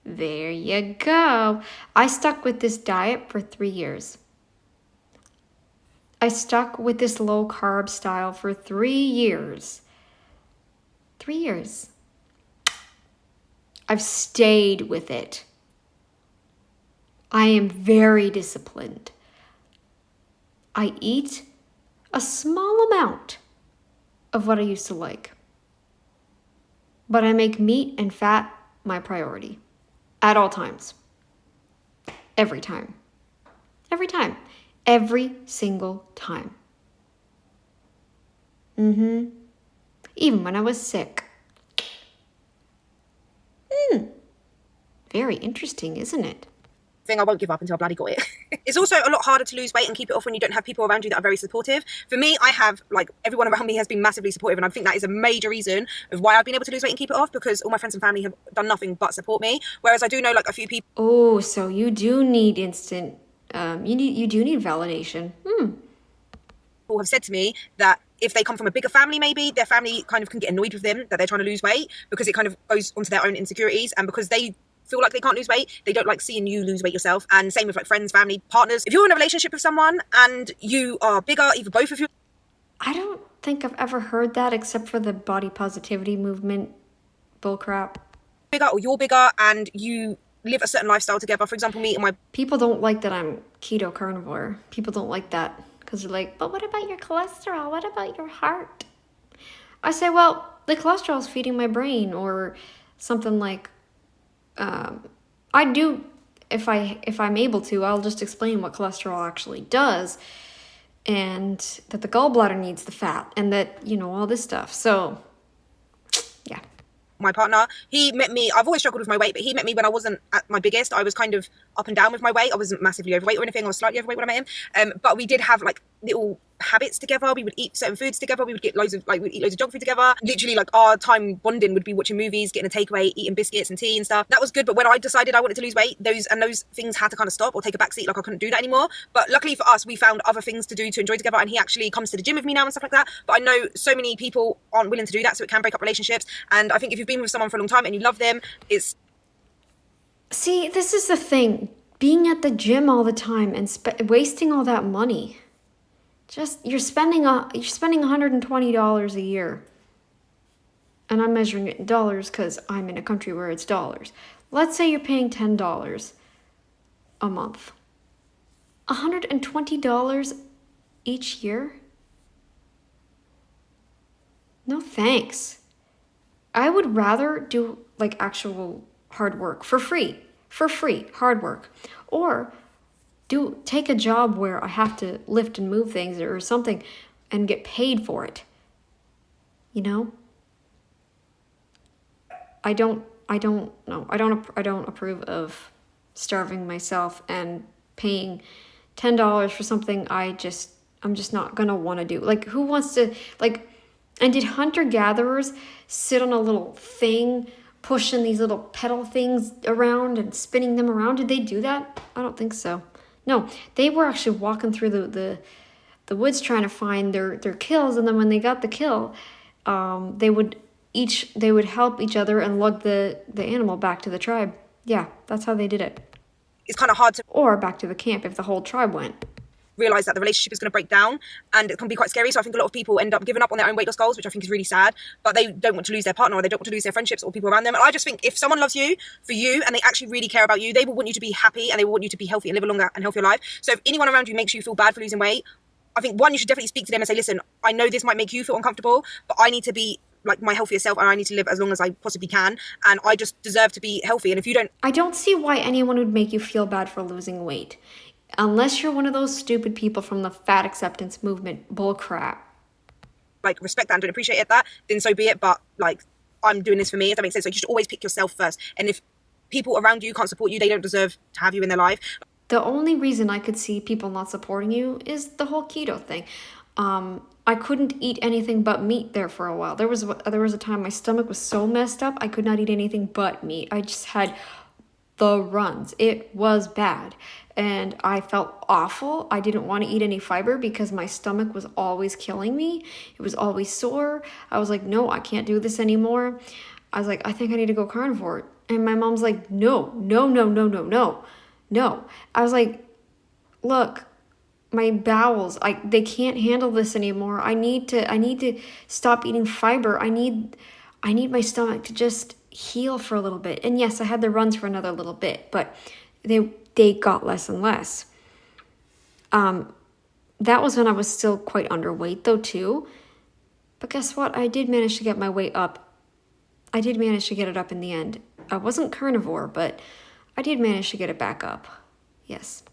There you go. I stuck with this diet for 3 years. I stuck with this low carb style for 3 years. 3 years. I've stayed with it. I am very disciplined. I eat a small amount of what I used to like. But I make meat and fat my priority at all times. Every time. Every time. Every single time. Even when I was sick. Very interesting, isn't it? Thing, I won't give up until I bloody got it. It's also a lot harder to lose weight and keep it off when you don't have people around you that are very supportive. For me, I have, like, everyone around me has been massively supportive, and I think that is a major reason of why I've been able to lose weight and keep it off, because all my friends and family have done nothing but support me. Whereas I do know, like, a few people Oh, so you do need instant, you do need validation. have said to me that if they come from a bigger family, maybe their family kind of can get annoyed with them that they're trying to lose weight, because it kind of goes onto their own insecurities, and because they feel like they can't lose weight, they don't like seeing you lose weight yourself. And same with like friends, family, partners. If you're in a relationship with someone and you are bigger, either both of you, I don't think I've ever heard that except for the body positivity movement bullcrap. bigger or you're bigger, and you live a certain lifestyle together. For example, me and my People don't like that I'm keto carnivore. People don't like that because they're like, but what about your cholesterol? What about your heart? I say, well, the cholesterol is feeding my brain, or something like, I do, if I'm able to, I'll just explain what cholesterol actually does, and that the gallbladder needs the fat, and that, all this stuff. So, yeah. my partner, he met me. I've always struggled with my weight, but he met me when I wasn't at my biggest. I was kind of up and down with my weight. I wasn't massively overweight or anything. I was slightly overweight when I met him. But we did have like little habits together. We would eat certain foods together. We would get we'd eat loads of junk food together. Literally, like, our time bonding would be watching movies, getting a takeaway, eating biscuits and tea and stuff. That was good. But when I decided I wanted to lose weight, those things had to kind of stop or take a backseat. Like, I couldn't do that anymore. But luckily for us, we found other things to do to enjoy together. And he actually comes to the gym with me now and stuff like that. But I know so many people aren't willing to do that, so it can break up relationships. And I think if you've been with someone for a long time and you love them, it's... See, this is the thing. Being at the gym all the time and wasting all that money. You're spending $120 a year. And I'm measuring it in dollars because I'm in a country where it's dollars. Let's say you're paying $10 a month. $120 each year? No thanks. I would rather do like actual hard work for free, hard work, or take a job where I have to lift and move things or something and get paid for it. I don't approve of starving myself and paying $10 for something I'm just not gonna want to do. Like, who wants to, like, and did hunter-gatherers sit on a little thing pushing these little pedal things around and spinning them around? Did they do that? I don't think so. No, they were actually walking through the woods trying to find their kills, and then when they got the kill, they would help each other and lug the animal back to the tribe. Yeah, that's how they did it. It's kind of hard to Or back to the camp if the whole tribe went. realise that the relationship is going to break down, and it can be quite scary. So I think a lot of people end up giving up on their own weight loss goals, which I think is really sad, but they don't want to lose their partner, or they don't want to lose their friendships or people around them. And I just think if someone loves you for you and they actually really care about you, they will want you to be happy, and they will want you to be healthy and live a longer and healthier life. So if anyone around you makes you feel bad for losing weight, I think one, you should definitely speak to them and say, listen, I know this might make you feel uncomfortable, but I need to be like my healthier self, and I need to live as long as I possibly can, and I just deserve to be healthy. And if you don't, I don't see why anyone would make you feel bad for losing weight. Unless you're one of those stupid people from the fat acceptance movement bullcrap. like respect that and don't appreciate that, then so be it. But like, I'm doing this for me, if that makes sense. So you should always pick yourself first. And if people around you can't support you, they don't deserve to have you in their life. The only reason I could see people not supporting you is the whole keto thing. I couldn't eat anything but meat there for a while. There was a time my stomach was so messed up, I could not eat anything but meat. I just had the runs. It was bad. And I felt awful. I didn't want to eat any fiber because my stomach was always killing me. It was always sore. I was like, no, I can't do this anymore. I was like, I think I need to go carnivore. And my mom's like, no. I was like, look, my bowels, they can't handle this anymore. I need to stop eating fiber. I need my stomach to just heal for a little bit. And yes, I had the runs for another little bit, but they got less and less. That was when I was still quite underweight though too. But guess what? I did manage to get my weight up. I did manage to get it up in the end. I wasn't carnivore, but I did manage to get it back up. Yes.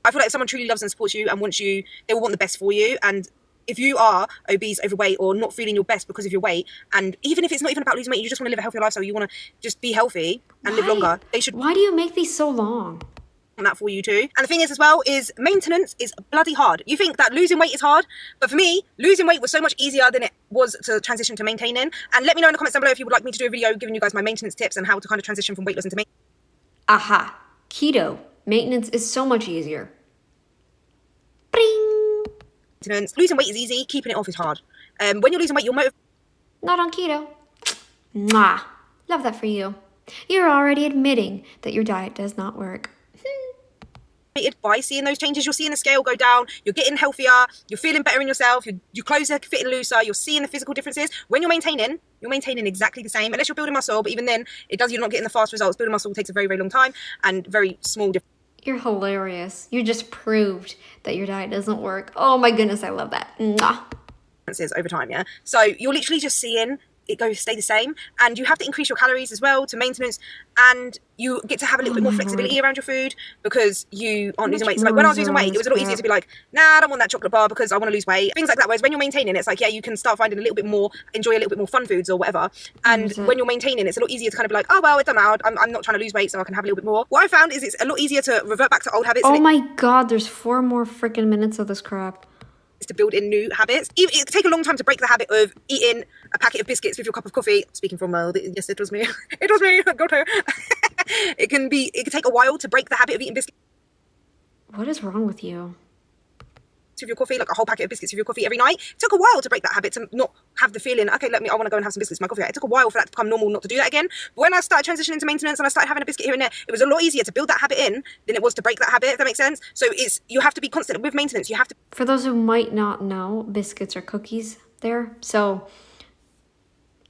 I feel like if someone truly loves and supports you and wants you, they will want the best for you. And if you are obese, overweight, or not feeling your best because of your weight, and even if it's not even about losing weight, you just want to live a healthier lifestyle, you want to just be healthy and live longer, they should Why do you make these so long? want that for you too. And the thing is as well, is maintenance is bloody hard. You think that losing weight is hard, but for me, losing weight was so much easier than it was to transition to maintaining. And let me know in the comments down below if you would like me to do a video giving you guys my maintenance tips and how to kind of transition from weight loss into maintenance. Aha. Keto. Maintenance is so much easier. Bring. Losing weight is easy, keeping it off is hard. When you're losing weight, you're motivated Not on keto. Mwah. Love that for you. You're already admitting that your diet does not work. by seeing those changes. You're seeing the scale go down, you're getting healthier, you're feeling better in yourself, your clothes are fitting looser, you're seeing the physical differences. When you're maintaining exactly the same, unless you're building muscle, but even then, you're not getting the fast results. Building muscle takes a very, very long time and very small differences. You're hilarious. You just proved that your diet doesn't work. Oh my goodness, I love that. Mwah. Over time, yeah. So you're literally just seeing it stay the same, and you have to increase your calories as well to maintenance, and you get to have a little bit more flexibility around your food because you aren't losing weight. So like when I was losing weight, it was a lot easier to be like, nah, I don't want that chocolate bar because I want to lose weight, things like that. Whereas when you're maintaining, it's like, yeah, you can start finding enjoy a little bit more fun foods or whatever. And when you're maintaining, it's a lot easier to kind of be like, oh well, it doesn't matter, I'm not trying to lose weight, so I can have a little bit more. What I found is it's a lot easier to revert back to old habits. Oh my god, there's 4 more freaking minutes of this crap. To build in new habits. It can take a long time to break the habit of eating a packet of biscuits with your cup of coffee. Speaking from yes, it was me. It was me. Got her. It can take a while to break the habit of eating biscuits What is wrong with you? with your coffee, like a whole packet of biscuits with your coffee every night. It took a while to break that habit, to not have the feeling, okay, I want to go and have some biscuits with my coffee. It took a while for that to become normal, not to do that again. But when I started transitioning into maintenance and I started having a biscuit here and there, it was a lot easier to build that habit in than it was to break that habit, if that makes sense. So you have to be constant with maintenance. You have to. For those who might not know, biscuits are cookies there. So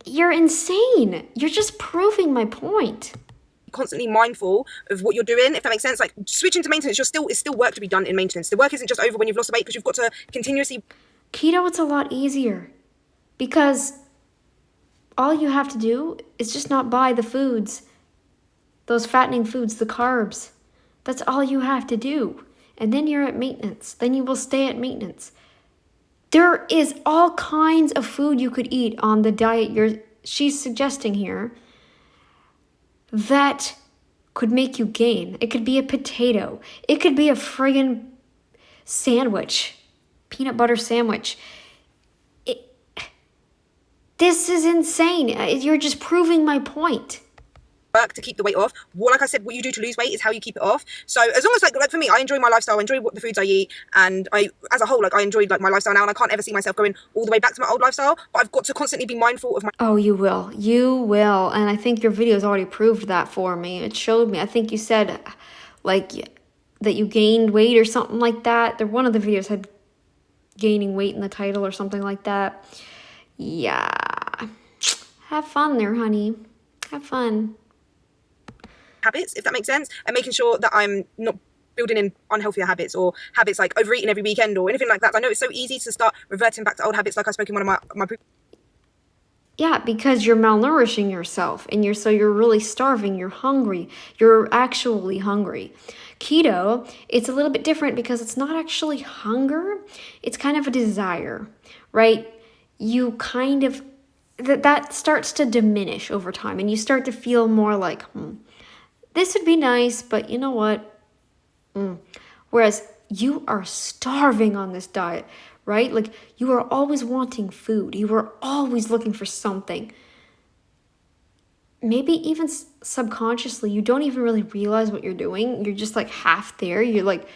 you're insane. You're just proving my point. Constantly mindful of what you're doing, if that makes sense. Like switching to maintenance, it's still work to be done in maintenance. The work isn't just over when you've lost the weight, because you've got to continuously. Keto, it's a lot easier because all you have to do is just not buy the foods, those fattening foods, the carbs. That's all you have to do. And then you're at maintenance. Then you will stay at maintenance. There is all kinds of food you could eat on the diet she's suggesting here that could make you gain. It could be a potato. It could be a friggin' sandwich. Peanut butter sandwich. This is insane. You're just proving my point. Work to keep the weight off. Like I said, what you do to lose weight is how you keep it off. So as long as like for me, I enjoy my lifestyle, I enjoy what the foods I eat, and I as a whole, I enjoy my lifestyle now, and I can't ever see myself going all the way back to my old lifestyle, but I've got to constantly be mindful of my. Oh, you will. And I think your videos already proved that for me. It showed me. I think you said that you gained weight or something like that. One of the videos had gaining weight in the title or something like that. Yeah. Have fun there, honey. Have fun. Habits, if that makes sense, and making sure that I'm not building in unhealthier habits or habits like overeating every weekend or anything like that. I know it's so easy to start reverting back to old habits, like I spoke in one of my Yeah, because you're malnourishing yourself and you're really starving, you're hungry, you're actually hungry. Keto, it's a little bit different because it's not actually hunger, it's kind of a desire, right? You kind of that starts to diminish over time and you start to feel more like, this would be nice, but you know what? Whereas you are starving on this diet, right? Like you are always wanting food. You are always looking for something. Maybe even subconsciously, you don't even really realize what you're doing. You're just like half there. You're like,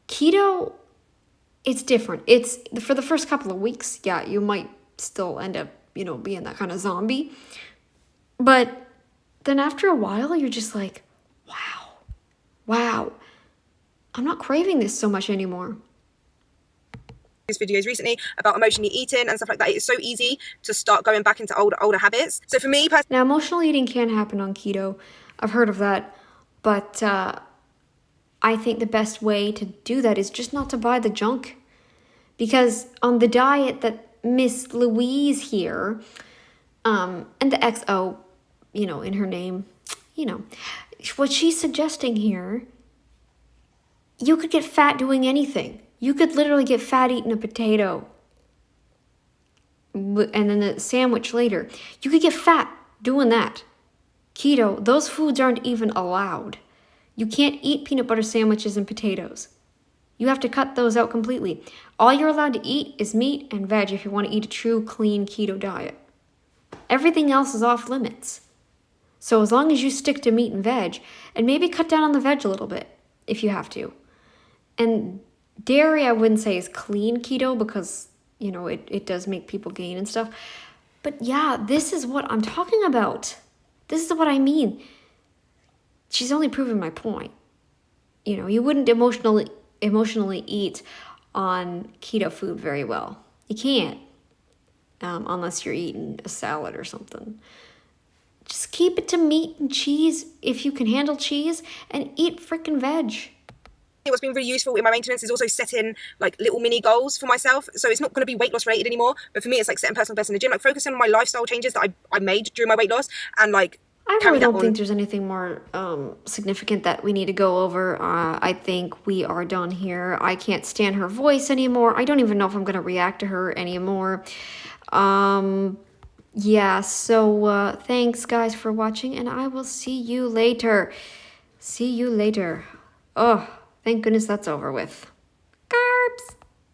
keto, it's different. It's for the first couple of weeks, yeah, you might still end up, being that kind of zombie. But then after a while, you're just like, wow, I'm not craving this so much anymore. videos recently about emotionally eating and stuff like that. It's so easy to start going back into older habits. So for me personally, Now, emotional eating can happen on keto. I've heard of that. But I think the best way to do that is just not to buy the junk. Because on the diet that Miss Louise here, and the XO, in her name, what she's suggesting here, you could get fat doing anything. You could literally get fat eating a potato and then a sandwich later. You could get fat doing that. Keto, those foods aren't even allowed. You can't eat peanut butter sandwiches and potatoes. You have to cut those out completely. All you're allowed to eat is meat and veg if you want to eat a true, clean keto diet. Everything else is off limits. So as long as you stick to meat and veg, and maybe cut down on the veg a little bit if you have to. And dairy, I wouldn't say is clean keto because, it does make people gain and stuff. But yeah, this is what I'm talking about. This is what I mean. She's only proving my point. You wouldn't emotionally eat on keto food very well. You can't, unless you're eating a salad or something. Just keep it to meat and cheese if you can handle cheese, and eat freaking veg. what's been really useful in my maintenance is also setting like little mini goals for myself. So it's not going to be weight loss related anymore, but for me it's like setting personal best in the gym, like focusing on my lifestyle changes that I made during my weight loss, and like I really don't think there's anything more significant that we need to go over. I think we are done here. I can't stand her voice anymore. I don't even know if I'm going to react to her anymore. Yeah, so thanks guys for watching, and I will see you later. See you later. Oh, thank goodness that's over with.